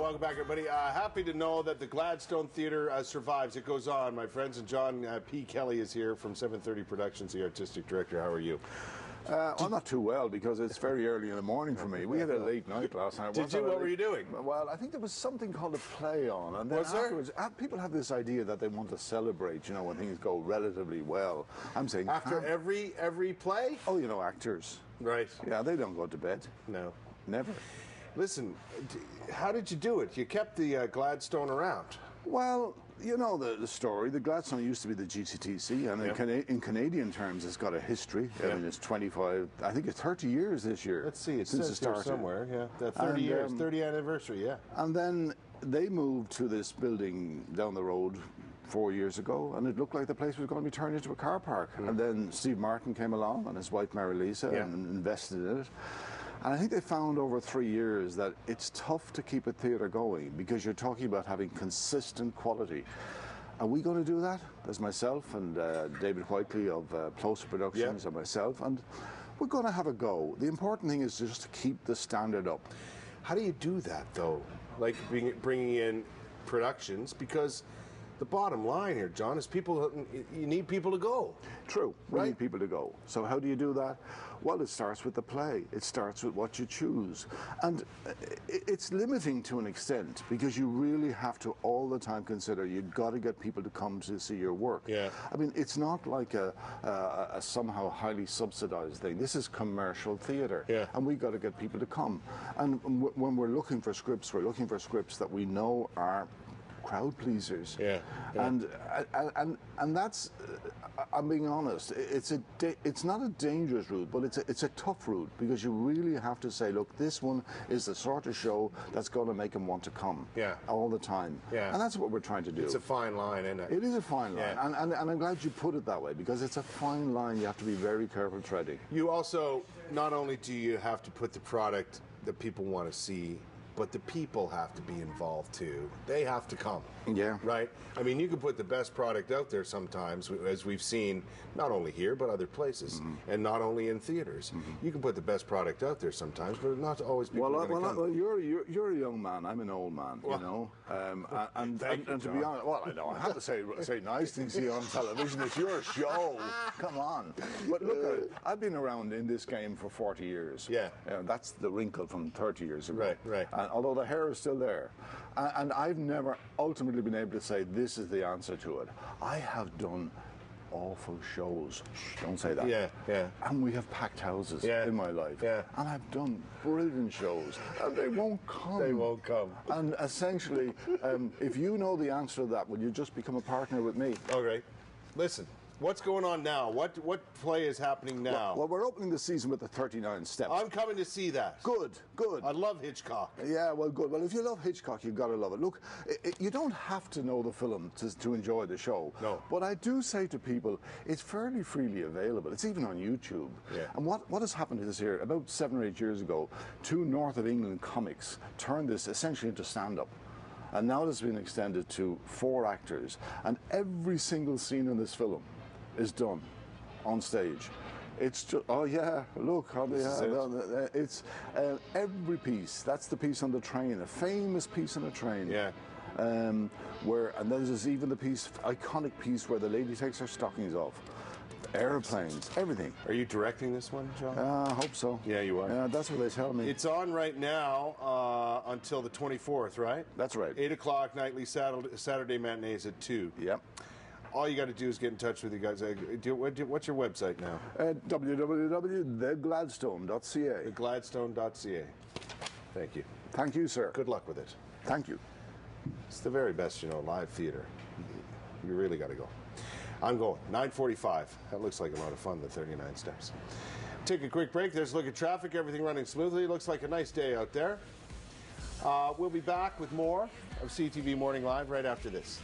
welcome back, everybody. Happy to know that the Gladstone Theatre survives. It goes on, my friends. And John P. Kelly is here from 730 Productions, the artistic director. How are you? I'm not too well because it's very early in the morning for me. We had a late night last night. Did you? What were you doing? Well, I think there was something called a play on. And then afterwards, people have this idea that they want to celebrate, you know, when things go relatively well. I'm saying... After every play? Oh, you know, actors. Right. Yeah, they don't go to bed. No. Never. Listen, how did you do it? You kept the Gladstone around. Well, you know the story. The Gladstone used to be the GCTC, and in Canadian terms, it's got a history. I mean, it's 25, I think it's 30 years this year. Let's see, it since says it started. Here somewhere, yeah. 30 years, 30 anniversary, yeah. And then they moved to this building down the road 4 years ago, and it looked like the place was going to be turned into a car park. And then Steve Martin came along, and his wife Mary Lisa, and invested in it. And I think they found over 3 years that it's tough to keep a theatre going because you're talking about having consistent quality. Are we going to do that? There's myself and David Whiteley of Closer Productions and myself, and we're going to have a go. The important thing is just to keep the standard up. How do you do that, though? Like bringing in productions, because the bottom line here, John, is you need people to go. True, we need people to go. So how do you do that? Well, it starts with the play. It starts with what you choose. And it's limiting to an extent because you really have to all the time consider you've got to get people to come to see your work. Yeah. I mean, it's not like a somehow highly subsidized thing. This is commercial theatre. Yeah. And we've got to get people to come. And when we're looking for scripts, we're looking for scripts that we know are crowd pleasers. Yeah. And that's, I'm being honest, it's not a dangerous route, but it's a tough route because you really have to say, look, this one is the sort of show that's going to make them want to come all the time. Yeah. And that's what we're trying to do. It's a fine line, isn't it? It is a fine line. And I'm glad you put it that way because it's a fine line you have to be very careful treading. You also, not only do you have to put the product that people want to see, but the people have to be involved too. They have to come. Yeah. Right? I mean, you can put the best product out there sometimes, as we've seen, not only here, but other places, and not only in theaters. You can put the best product out there sometimes, but not always people are going to come. Well, you're a young man. I'm an old man, you know. And to be honest, well, I know, I have to say nice things here on television. It's your show. Come on. But look, I've been around in this game for 40 years. Yeah. That's the wrinkle from 30 years ago. Right, right. Although the hair is still there. And I've never ultimately been able to say this is the answer to it. I have done awful shows. Shh, don't say that. Yeah, yeah. And we have packed houses in my life. Yeah. And I've done brilliant shows. And they won't come. They won't come. And essentially, if you know the answer to that, will you just become a partner with me? Okay. Listen. What's going on now? What play is happening now? Well, we're opening the season with the 39 Steps. I'm coming to see that. Good, good. I love Hitchcock. Yeah, well, good. Well, if you love Hitchcock, you've got to love it. Look, you don't have to know the film to enjoy the show. No. But I do say to people, it's fairly freely available. It's even on YouTube. Yeah. And what has happened is here, about 7 or 8 years ago, 2 North of England comics turned this essentially into stand-up. And now it's been extended to 4 actors. And every single scene in this film is done on stage. It's just, oh yeah, look, it's every piece. That's the piece on the train, a famous piece on the train. Yeah. And then there's even the iconic piece where the lady takes her stockings off. Airplanes, everything. Are you directing this one, John? I hope so. Yeah, you are. Yeah, that's what they tell me. It's on right now until the 24th, right? That's right. 8 o'clock nightly Saturday matinees at 2. Yep. All you got to do is get in touch with you guys. What's your website now? www.thegladstone.ca. Thegladstone.ca. Thank you. Thank you, sir. Good luck with it. Thank you. It's the very best, you know, live theater. You really got to go. I'm going. 9:45. That looks like a lot of fun, the 39 Steps. Take a quick break. There's a look at traffic. Everything running smoothly. Looks like a nice day out there. We'll be back with more of CTV Morning Live right after this.